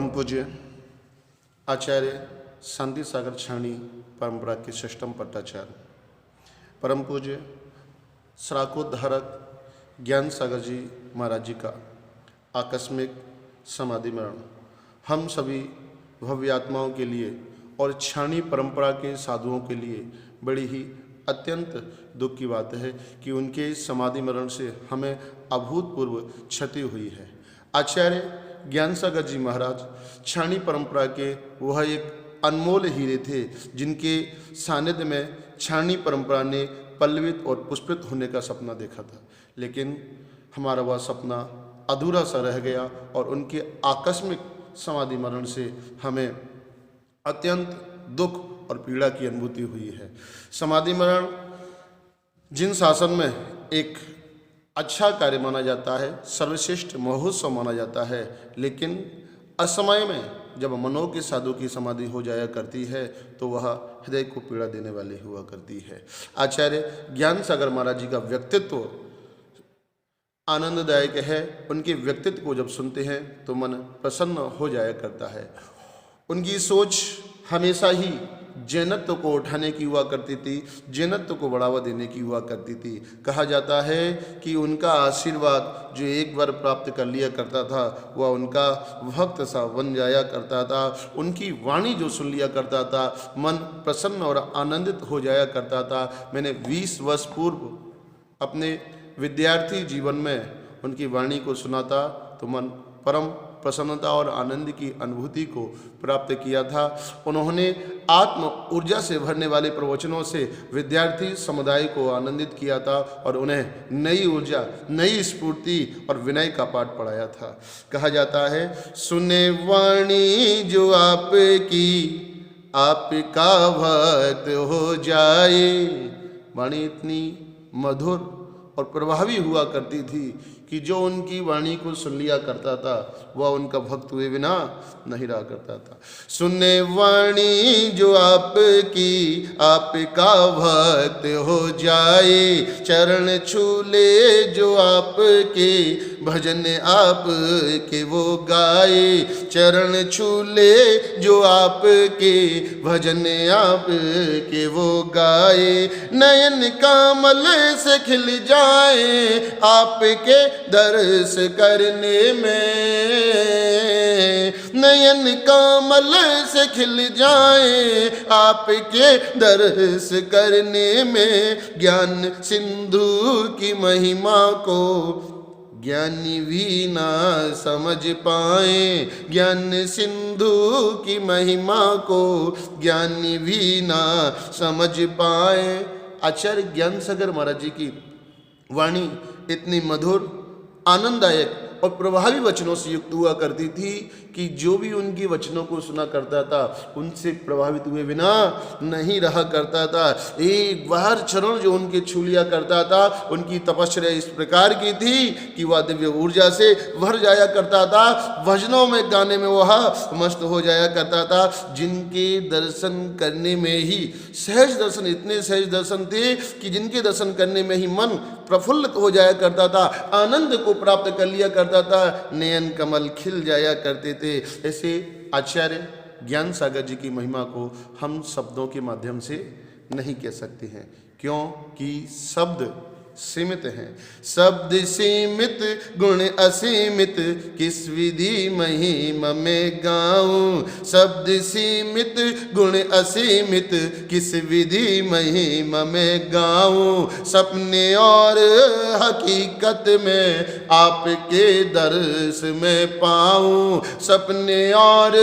परम पूज्य आचार्य शांति सागर छाणी परंपरा के षष्ठम पट्टाचार्य, परम पूज्य श्राकोद्धारक ज्ञान सागर जी महाराज जी का आकस्मिक समाधि मरण हम सभी भव्य आत्माओं के लिए और छाणी परंपरा के साधुओं के लिए बड़ी ही अत्यंत दुख की बात है कि उनके समाधि मरण से हमें अभूतपूर्व क्षति हुई है। आचार्य ज्ञान सागर जी महाराज छाणी परंपरा के वह एक अनमोल हीरे थे जिनके सानिध्य में छाणी परंपरा ने पल्लवित और पुष्पित होने का सपना देखा था, लेकिन हमारा वह सपना अधूरा सा रह गया और उनके आकस्मिक समाधि मरण से हमें अत्यंत दुख और पीड़ा की अनुभूति हुई है। समाधि मरण जिन शासन में एक अच्छा कार्य माना जाता है, सर्वश्रेष्ठ महोत्सव माना जाता है, लेकिन असमय में जब मनो के साधु की समाधि हो जाया करती है तो वह हृदय को पीड़ा देने वाली हुआ करती है। आचार्य ज्ञान सागर महाराज जी का व्यक्तित्व आनंददायक है। उनके व्यक्तित्व को जब सुनते हैं तो मन प्रसन्न हो जाया करता है। उनकी सोच हमेशा ही जैनत्व को उठाने की हुआ करती थी, जैनत्व को बढ़ावा देने की हुआ करती थी। कहा जाता है कि उनका आशीर्वाद जो एक बार प्राप्त कर लिया करता था वह उनका भक्त सा बन जाया करता था। उनकी वाणी जो सुन लिया करता था मन प्रसन्न और आनंदित हो जाया करता था। मैंने 20 वर्ष पूर्व अपने विद्यार्थी जीवन में उनकी वाणी को सुना था तो मन परम प्रसन्नता और आनंद की अनुभूति को प्राप्त किया था। उन्होंने आत्म ऊर्जा से भरने वाले प्रवचनों से विद्यार्थी समुदाय को आनंदित किया था और उन्हें नई ऊर्जा, नई स्फूर्ति और विनय का पाठ पढ़ाया था। कहा जाता है, सुने वाणी जो आपकी, आपका भक्त हो जाए। वाणी इतनी मधुर और प्रभावी हुआ करती थी कि जो उनकी वाणी को सुन लिया करता था वह उनका भक्त हुए बिना नहीं रहा करता था। सुनने वाणी जो आपकी, आपका भक्त हो जाए। चरण छूले जो आपके, भजन आपके वो गाए। चरण छूले जो आपके, भजन आपके वो गाए। नयन कमल से खिल जाए आपके दर्श करने में। नयन कमल से खिल जाए आपके दर्श करने में। ज्ञान सिंधु की महिमा को ज्ञानी भी ना समझ पाए। ज्ञान सिंधु की महिमा को ज्ञानी भी ना समझ पाए। आचार्य ज्ञान सागर महाराज जी की वाणी इतनी मधुर, आनंददायक और प्रभावी वचनों से युक्त हुआ करती थी कि जो भी उनके वचनों को सुना करता था उनसे प्रभावित हुए बिना नहीं रहा करता था। एक बार चरण जो उनके छू लिया करता था, उनकी तपस्या इस प्रकार की थी कि वह दिव्य ऊर्जा से भर जाया करता था। भजनों में, गाने में वह मस्त हो जाया करता था। जिनके दर्शन करने में ही सहज दर्शन, इतने सहज दर्शन थे कि जिनके दर्शन करने में ही मन प्रफुल्लित हो जाया करता था, आनंद को प्राप्त कर लिया करता था, नयन कमल खिल जाया करते थे। ऐसे आचार्य ज्ञान सागर जी की महिमा को हम शब्दों के माध्यम से नहीं कह सकते हैं, क्योंकि शब्द सीमित हैं। शब्द सीमित गुण असीमित, किस विधि महिमा में गाऊं। शब्द सीमित गुण असीमित, किस विधि महिमा में गाऊं। सपने और हकीकत में आपके दर्श में पाऊं। सपने और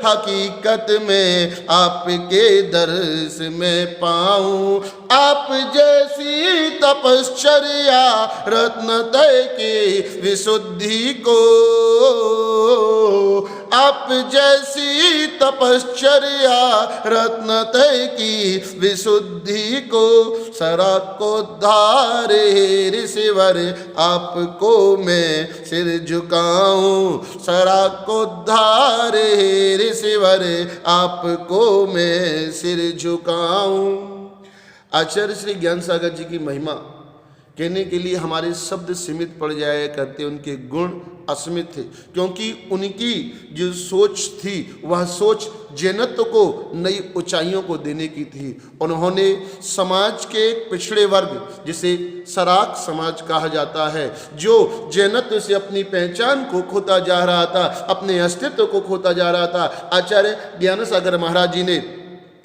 हकीकत में आपके दर्श में पाऊं। आप जैसी तपश्चर्या रत्न तय की विशुद्धि को। आप जैसी तपश्चर्या रत्न तय की विशुद्धि को। शराकोद्धार ऋषिवर आपको मैं सिर झुकाऊं। शराकोद्धार ऋषिवर आपको मैं सिर झुकाऊं। आचार्य श्री ज्ञान सागर जी की महिमा कहने के लिए हमारे शब्द सीमित पड़ जाया करते, उनके गुण असीमित थे, क्योंकि उनकी जो सोच थी वह सोच जैनत्व को नई ऊंचाइयों को देने की थी। उन्होंने समाज के पिछड़े वर्ग, जिसे सराक समाज कहा जाता है, जो जैनत्व से अपनी पहचान को खोता जा रहा था, अपने अस्तित्व को खोता जा रहा था, आचार्य ज्ञान सागर महाराज जी ने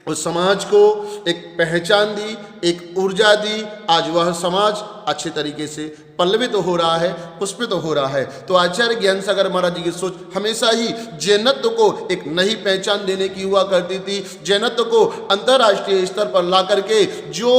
उस समाज को एक पहचान दी, एक ऊर्जा दी। आज वह समाज अच्छे तरीके से पल्लवित हो रहा है, पुष्पित हो रहा है। तो आचार्य ज्ञान सागर महाराज जी की सोच हमेशा ही जैनत्व को एक नई पहचान देने की हुआ करती थी। जैनत्व को अंतर्राष्ट्रीय स्तर पर ला करके जो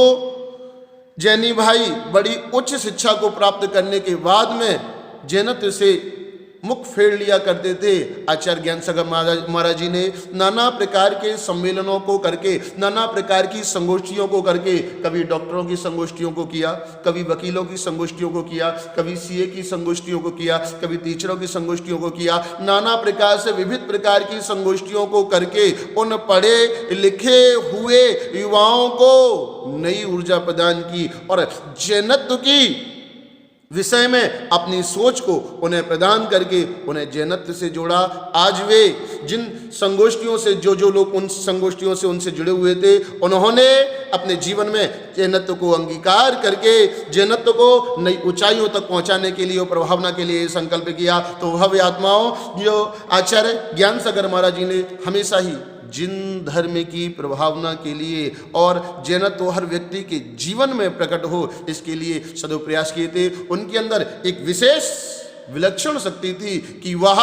जैनी भाई बड़ी उच्च शिक्षा को प्राप्त करने के बाद में जैनत्व से मुख फेर लिया करते थे, आचार्य ज्ञान सागर महाराज जी ने नाना प्रकार के सम्मेलनों को करके, नाना प्रकार की संगोष्ठियों को करके, कभी डॉक्टरों की संगोष्ठियों को किया, कभी वकीलों की संगोष्ठियों को किया, कभी सीए की संगोष्ठियों को किया, कभी टीचरों की संगोष्ठियों को किया, नाना प्रकार से विविध प्रकार की संगोष्ठियों को करके उन पढ़े लिखे हुए युवाओं को नई ऊर्जा प्रदान की और जैनत्व की विषय में अपनी सोच को उन्हें प्रदान करके उन्हें जैनत्व से जोड़ा। आज वे जिन संगोष्ठियों से जो लोग उन संगोष्ठियों से उनसे जुड़े हुए थे, उन्होंने अपने जीवन में जैनत्व को अंगीकार करके जैनत्व को नई ऊंचाइयों तक पहुंचाने के लिए और प्रभावना के लिए संकल्प किया। तो भव्य आत्माओं, जो आचार्य ज्ञान सागर महाराज जी ने हमेशा ही जिन धर्म की प्रभावना के लिए और जैनत्व हर व्यक्ति के जीवन में प्रकट हो, इसके लिए सदैव प्रयास किए थे। उनके अंदर एक विशेष विलक्षण शक्ति थी कि वह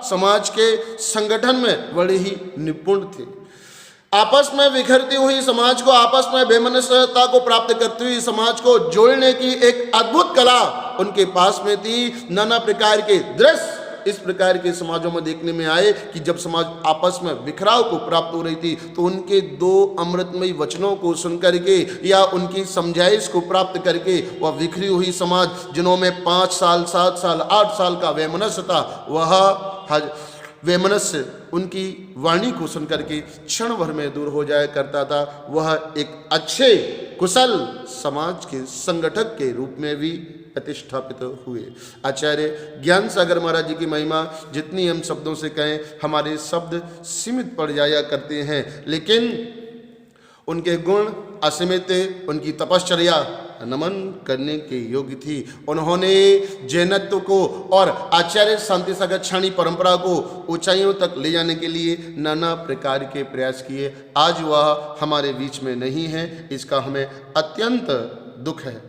समाज के संगठन में बड़े ही निपुण थे। आपस में बिखरती हुई समाज को, आपस में वैमनस्यता को प्राप्त करती हुई समाज को जोड़ने की एक अद्भुत कला उनके पास में थी। नाना प्रकार के दृश्य इस प्रकार के समाजों में देखने में आए कि जब समाज आपस में बिखराव को प्राप्त हो रही थी, तो उनके दो अमृतमयी वचनों को सुन करके या उनकी समझाइश को प्राप्त करके वह बिखरी हुई समाज, जिन्हों में 5 साल 7 साल 8 साल का वैमनस्य था, वह वैमनस्य उनकी वाणी को सुन करके क्षण भर में दूर हो जाया करता था। वह एक अच्छे कुशल समाज के संगठक के रूप में भी प्रतिष्ठापित हुए। आचार्य ज्ञान सागर महाराज जी की महिमा जितनी हम शब्दों से कहें, हमारे शब्द सीमित पड़ जाया करते हैं, लेकिन उनके गुण असीमित, उनकी तपश्चर्या नमन करने के योग्य थी। उन्होंने जैनत्व को और आचार्य शांति सागर छाणी परंपरा को ऊंचाइयों तक ले जाने के लिए नाना प्रकार के प्रयास किए। आज वह हमारे बीच में नहीं है, इसका हमें अत्यंत दुख है।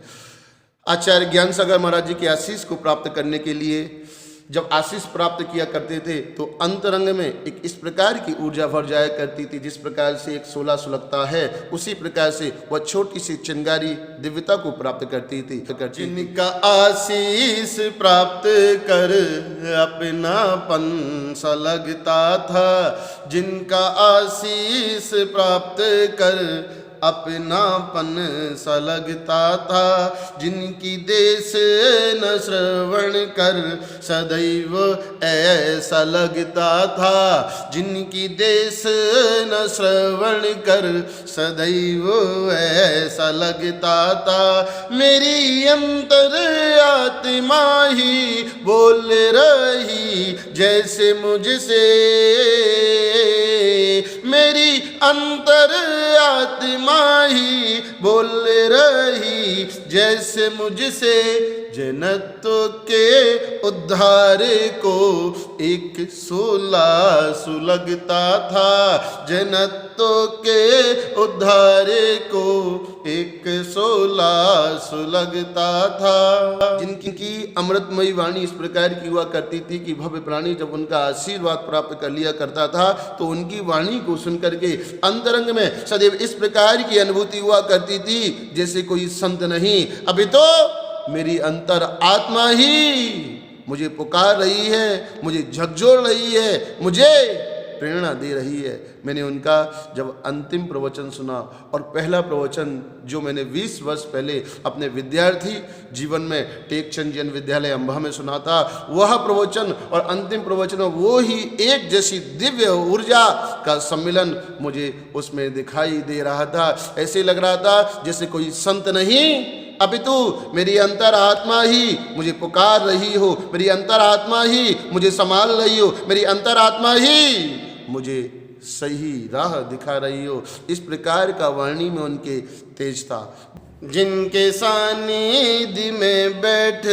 आचार्य ज्ञान सागर महाराज जी के आशीष को प्राप्त करने के लिए जब आशीष प्राप्त किया करते थे, तो अंतरंग में एक इस प्रकार की ऊर्जा भर जाया करती थी। जिस प्रकार से एक शोला सुलगता है, उसी प्रकार से वह छोटी सी चिंगारी दिव्यता को प्राप्त करती थी। जिनका आशीष प्राप्त कर अपनापन सा लगता था, जिनका आशीष प्राप्त कर अपनापन सा लगता था, जिनकी देश न श्रवण कर सदैव ऐसा लगता था, जिनकी देश न श्रवण कर सदैव ऐसा लगता था। मेरी अंतर आत्मा ही बोल रही जैसे मुझसे, मेरी अंतर आत्मा ही बोल रही जैसे मुझसे, जैनत्व के उद्धार को एक शोला सुलगता था, जैनत्व के उद्धार को एक शोला सुलगता था। जिनकी अमृतमयी वाणी इस प्रकार की हुआ करती थी कि भव्य प्राणी जब उनका आशीर्वाद प्राप्त कर लिया करता था, तो उनकी वाणी को सुनकर के अंतरंग में सदैव इस प्रकार की अनुभूति हुआ करती थी जैसे कोई संत नहीं, अभी तो मेरी अंतर आत्मा ही मुझे पुकार रही है, मुझे झकझोर रही है, मुझे प्रेरणा दे रही है। मैंने उनका जब अंतिम प्रवचन सुना, और पहला प्रवचन जो मैंने 20 वर्ष पहले अपने विद्यार्थी जीवन में टेकचंद जैन विद्यालय अंबा में सुना था, वह प्रवचन और अंतिम प्रवचन वो ही एक जैसी दिव्य ऊर्जा का सम्मिलन मुझे उसमें दिखाई दे रहा था। ऐसे लग रहा था जैसे कोई संत नहीं, अपितु मेरी अंतरात्मा ही मुझे पुकार रही हो, मेरी अंतरात्मा ही मुझे संभाल रही हो, मेरी अंतरात्मा ही मुझे सही राह दिखा रही हो। इस प्रकार का वाणी में उनके तेज था। जिनके सानिध्य में बैठ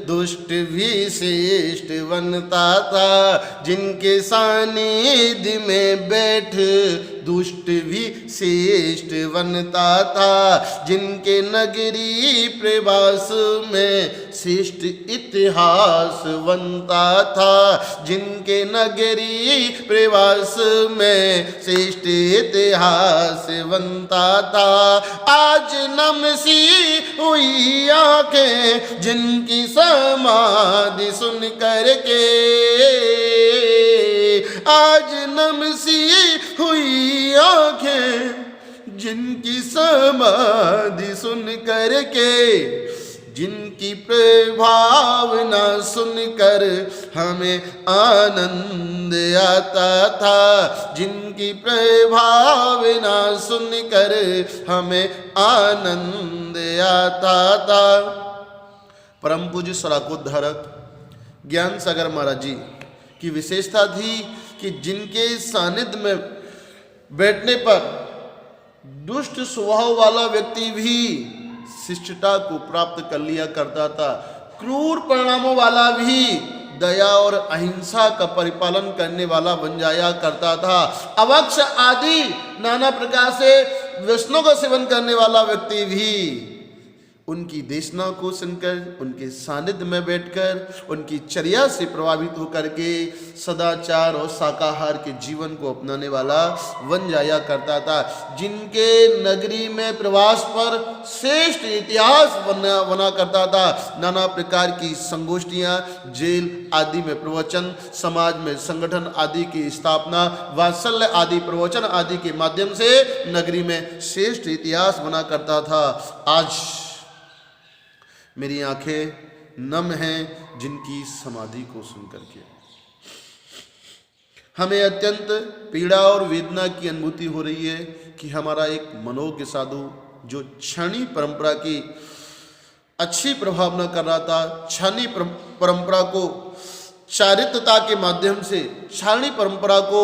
दुष्ट भी श्रेष्ठ बनता था, जिनके सानिध्य में बैठ दुष्ट भी श्रेष्ठ बनता था, जिनके नगरी प्रवास में श्रेष्ठ इतिहास बनता था, जिनके नगरी प्रवास में श्रेष्ठ इतिहास बनता था। आज नमसी हुई आंखें जिनकी समाधि सुन करके, आज नमसी हुई आंखें जिनकी समाधि सुन करके, जिनकी प्रभावना सुनकर हमें आनंद आता था, जिनकी प्रभावना सुनकर हमें आनंद आता था। परम पूज्य सराकोद्धारक ज्ञान सागर महाराज जी की विशेषता थी कि जिनके सानिध्य में बैठने पर दुष्ट स्वभाव वाला व्यक्ति भी शिष्टता को प्राप्त कर लिया करता था, क्रूर परिणामों वाला भी दया और अहिंसा का परिपालन करने वाला बन जाया करता था। अवक्ष आदि नाना प्रकार से व्यसनों का सेवन करने वाला व्यक्ति भी उनकी देशना को सुनकर, उनके सानिध्य में बैठकर, उनकी चर्या से प्रभावित होकर के सदाचार और शाकाहार के जीवन को अपनाने वाला बन जाया करता था। जिनके नगरी में प्रवास पर श्रेष्ठ इतिहास बना करता था, नाना प्रकार की संगोष्ठियां, जेल आदि में प्रवचन, समाज में संगठन आदि की स्थापना, वात्सल्य आदि प्रवचन आदि के माध्यम से नगरी में श्रेष्ठ इतिहास बना करता था। आज मेरी आंखें नम हैं जिनकी समाधि को सुनकर के। हमें अत्यंत पीड़ा और वेदना की अनुभूति हो रही है कि हमारा एक मनोज्ञ साधु जो क्षणी परंपरा की अच्छी प्रभावना कर रहा था, क्षणी परंपरा को चारित्रता के माध्यम से, क्षणी परंपरा को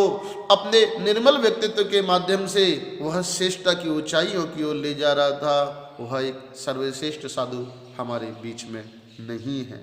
अपने निर्मल व्यक्तित्व के माध्यम से वह श्रेष्ठता की ऊंचाइयों की ओर ले जा रहा था, वह एक सर्वश्रेष्ठ साधु हमारे बीच में नहीं है।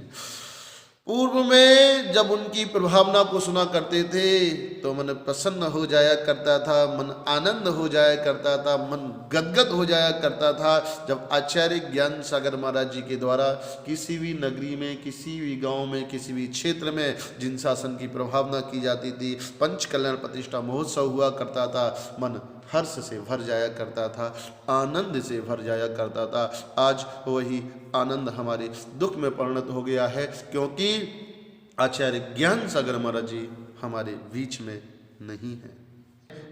पूर्व में जब उनकी प्रभावना को सुना करते थे तो मन प्रसन्न हो जाया करता था, मन आनंद हो जाया करता था, मन गदगद हो जाया करता था। जब आचार्य ज्ञान सागर महाराज जी के द्वारा किसी भी नगरी में, किसी भी गांव में, किसी भी क्षेत्र में जिन शासन की प्रभावना की जाती थी, पंच कल्याण प्रतिष्ठा महोत्सव हुआ करता था, मन हर्ष से भर जाया करता था, आनंद से भर जाया करता था। आज वही आनंद हमारे दुख में परिणत हो गया है, क्योंकि आचार्य ज्ञान सागर महाराज जी हमारे बीच में नहीं है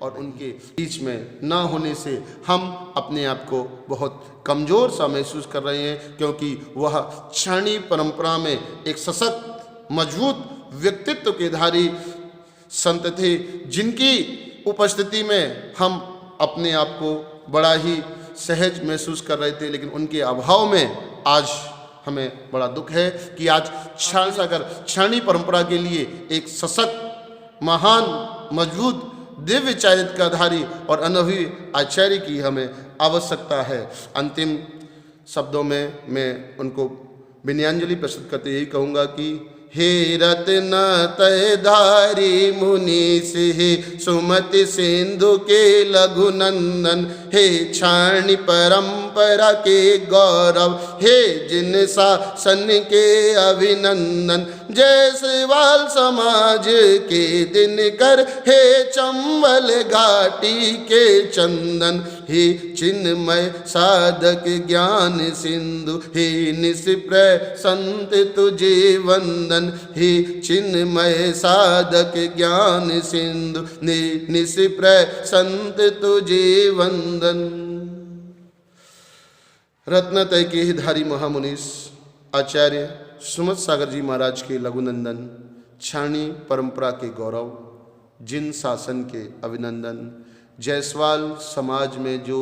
और उनके बीच में ना होने से हम अपने आप को बहुत कमजोर सा महसूस कर रहे हैं, क्योंकि वह क्षणी परंपरा में एक सशक्त मजबूत व्यक्तित्व के धारी संत थे, जिनकी उपस्थिति में हम अपने आप को बड़ा ही सहज महसूस कर रहे थे। लेकिन उनके अभाव में आज हमें बड़ा दुख है कि आज क्षण सागर क्षणी परंपरा के लिए एक सशक्त, महान, मजबूत, दिव्य चारित्रधारी और अनुभवी आचार्य की हमें आवश्यकता है। अंतिम शब्दों में मैं उनको विनयाञ्जलि प्रस्तुत करते यही कहूँगा कि हे रत्न तयधारी मुनीष, हे सुमति सिंधु के लघु नंदन, हे क्षणी परंपरा के गौरव, हे जिन शासन के अभिनंदन, जय सेवाल समाज के दिनकर, हे चंबल घाटी के चंदन, हे चिन्मय साधक ज्ञान सिंधु, हे निष्प्रय संत तुझे वंदन, हे चिन्मय साधक ज्ञान सिंधु, निष्प्रय संत तुझे वंदन। रत्नत्रय के ही धारी महामुनीष आचार्य सुमत सागर जी महाराज के लघुनंदन, क्षणी परंपरा के गौरव, जिन शासन के अभिनंदन, जायसवाल समाज में जो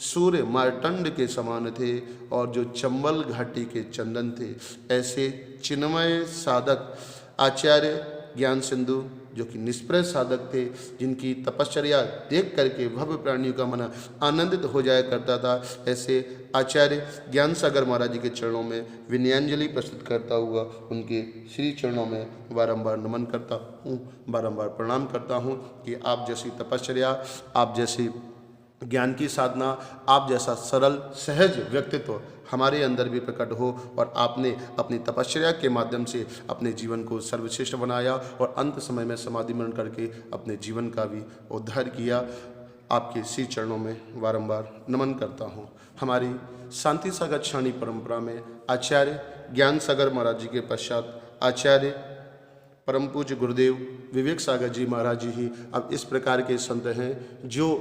सूर्य मार्तंड के समान थे और जो चंबल घाटी के चंदन थे। ऐसे चिन्मय साधक आचार्य ज्ञान सिंधु जो कि निष्प्रय साधक थे, जिनकी तपश्चर्या देख करके भव्य प्राणियों का मन आनंदित हो जाया करता था, ऐसे आचार्य ज्ञान सागर महाराज जी के चरणों में विनयांजलि प्रस्तुत करता हुआ उनके श्री चरणों में बारंबार नमन करता हूँ, बारंबार प्रणाम करता हूँ कि आप जैसी तपश्चर्या, आप जैसी ज्ञान की साधना, आप जैसा सरल सहज व्यक्तित्व हमारे अंदर भी प्रकट हो और आपने अपनी तपश्चर्या के माध्यम से अपने जीवन को सर्वश्रेष्ठ बनाया और अंत समय में समाधि मरण करके अपने जीवन का भी उद्धार किया। आपके श्री चरणों में बारंबार नमन करता हूँ। हमारी शांति सागर छाणी परंपरा में आचार्य ज्ञान सागर महाराज जी के पश्चात आचार्य परम पूज्य गुरुदेव विवेक सागर जी महाराज जी ही अब इस प्रकार के संत हैं जो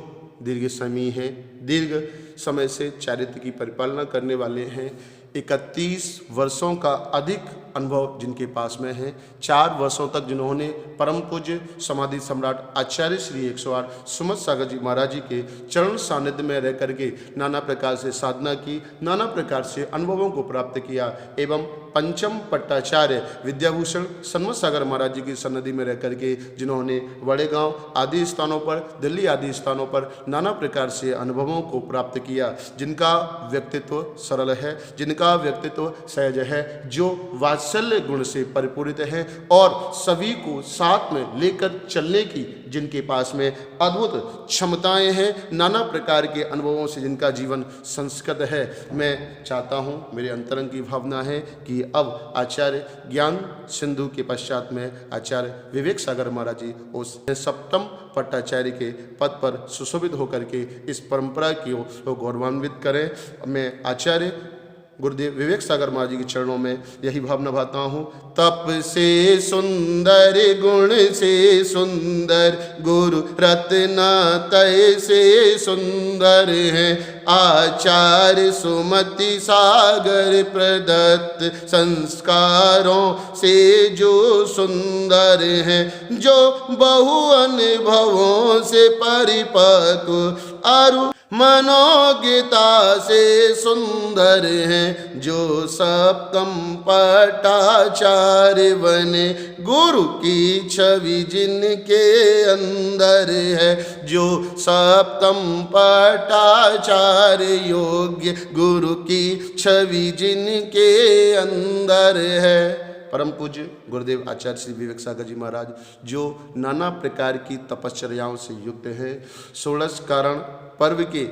दीर्घ समय हैं, दीर्घ समय से चारित्र की परिपालना करने वाले हैं। 31 वर्षों का अधिक अनुभव जिनके पास में है। 4 वर्षों तक जिन्होंने परम पूज्य समाधि सम्राट आचार्य श्री 108 सुमत सागर जी महाराज जी के चरण सानिध्य में रह करके नाना प्रकार से साधना की, नाना प्रकार से अनुभवों को प्राप्त किया एवं पंचम पट्टाचार्य विद्याभूषण सन्मत सागर महाराज जी की सन्निधि में रह करके जिन्होंने बड़े गांव आदि स्थानों पर, दिल्ली आदि स्थानों पर नाना प्रकार से अनुभवों को प्राप्त किया, जिनका व्यक्तित्व सरल है, जिनका व्यक्तित्व सहज है, जो वात्सल्य गुण से परिपूरित है और सभी को साथ में लेकर चलने की जिनके पास में अद्भुत क्षमताएं हैं, नाना प्रकार के अनुभवों से जिनका जीवन संस्कृत है। मैं चाहता हूं, मेरे अंतरंग की भावना है कि अब आचार्य ज्ञान सिंधु के पश्चात में आचार्य विवेक सागर महाराज जी उस सप्तम पट्टाचार्य के पद पर सुशोभित होकर के इस परंपरा की ओर गौरवान्वित करें। मैं आचार्य गुरुदेव विवेक सागर महाराज जी के चरणों में यही भावना भाता हूँ। तप से सुंदर गुण से सुंदर गुरु रत्ना तय से सुंदर हैं, आचार्य सुमति सागर प्रदत्त संस्कारों से जो सुंदर हैं, जो बहु अनुभवों से परिपक्व अरु मनोज्ञता से सुंदर हैं, जो सप्तम पट्टाचार्य बने गुरु की छवि जिनके अंदर है, जो सप्तम पट्टाचार्य योग्य गुरु की छवि जिनके अंदर है। परम पूज्य गुरुदेव आचार्य श्री विवेक सागर जी महाराज जो नाना प्रकार की तपश्चर्याओं से युक्त हैं, 16 कारण पर्व के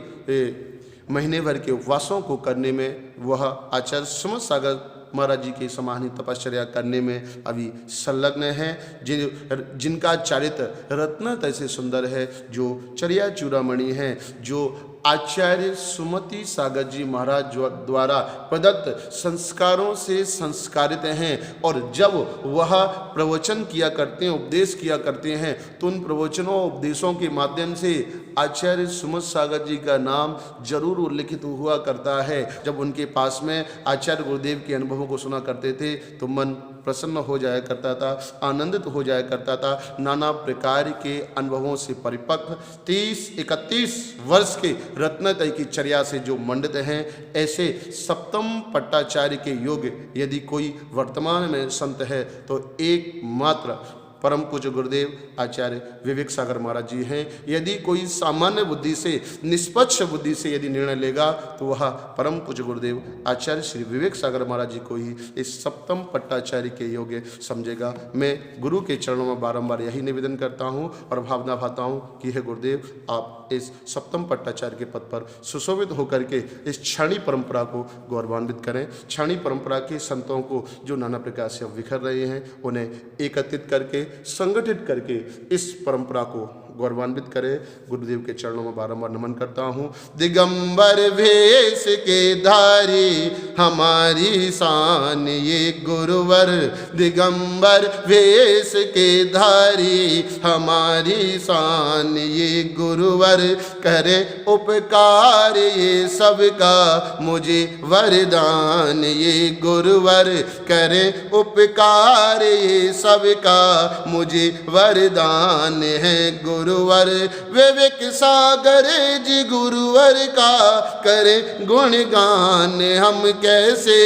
महीने भर के उपवासों को करने में वह आचार्य सुमत सागर महाराज जी के समानी तपश्चर्या करने में अभी संलग्न हैं, जिनका चारित्र रत्न तैसे सुंदर है, जो चर्या चूड़ामणि हैं, जो आचार्य सुमति सागर जी महाराज द्वारा प्रदत्त संस्कारों से संस्कारित हैं। और जब वह प्रवचन किया करते हैं, उपदेश किया करते हैं, तो उन प्रवचनों उपदेशों के माध्यम से आचार्य सुमत सागर जी का नाम जरूर उल्लिखित हुआ करता है। जब उनके पास में आचार्य गुरुदेव के अनुभवों को सुना करते थे तो मन प्रसन्न हो जाया करता था, आनंदित हो जाया करता था। नाना प्रकार के अनुभवों से परिपक्व 30-31 वर्ष के रत्नतय की चर्या से जो मंडित हैं, ऐसे सप्तम पट्टाचार्य के योग यदि कोई वर्तमान में संत है तो एकमात्र परम पूज्य गुरुदेव आचार्य विवेक सागर महाराज जी हैं। यदि कोई सामान्य बुद्धि से, निष्पक्ष बुद्धि से यदि निर्णय लेगा तो वह परम पूज्य गुरुदेव आचार्य श्री विवेक सागर महाराज जी को ही इस सप्तम पट्टाचार्य के योग्य समझेगा। मैं गुरु के चरणों में बारंबार यही निवेदन करता हूँ और भावना भाता हूँ कि हे गुरुदेव, आप इस सप्तम पट्टाचार्य के पद पर सुशोभित होकर के इस क्षणी परंपरा को गौरवान्वित करें। क्षणी परंपरा के संतों को जो नाना प्रकार से विखर रहे हैं, उन्हें एकत्रित करके, संगठित करके इस परंपरा को गौरवान्वित करे। गुरुदेव के चरणों में बारंबार नमन करता हूँ। दिगंबर भेष के धारी हमारी शान ये गुरुवर, दिगंबर भेष के धारी हमारी शान ये गुरुवर, करे उपकार ये सबका मुझे वरदान ये गुरुवर, करे उपकार ये सबका मुझे वरदान है गुरु गुरुवर। विवेक सागर जी गुरुवर का करें गुणगान हम कैसे।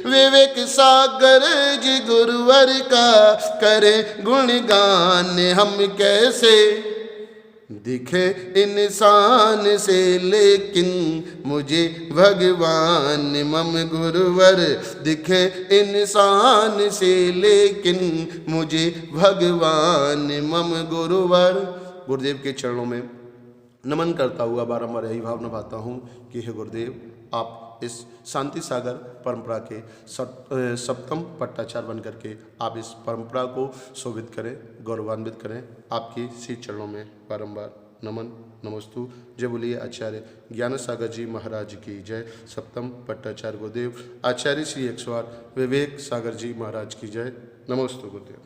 विवेक सागर जी गुरुवर का करें गुणगान हम कैसे। दिखे इंसान से लेकिन मुझे भगवान मम गुरुवर। दिखे इंसान से लेकिन मुझे भगवान मम गुरुवर। गुरुदेव के चरणों में नमन करता हुआ बारंबार यही भाव निभाता हूँ कि हे गुरुदेव, आप इस शांति सागर परंपरा के सप्तम पट्टाचार्य बन करके आप इस परंपरा को शोभित करें, गौरवान्वित करें। आपके श्री चरणों में बारंबार नमन नमस्तु। जय बोलिए आचार्य ज्ञान सागर जी महाराज की जय। सप्तम पट्टाचार्य गुरुदेव आचार्य श्री 108 विवेक सागर जी महाराज की जय। नमस्तु गुरुदेव।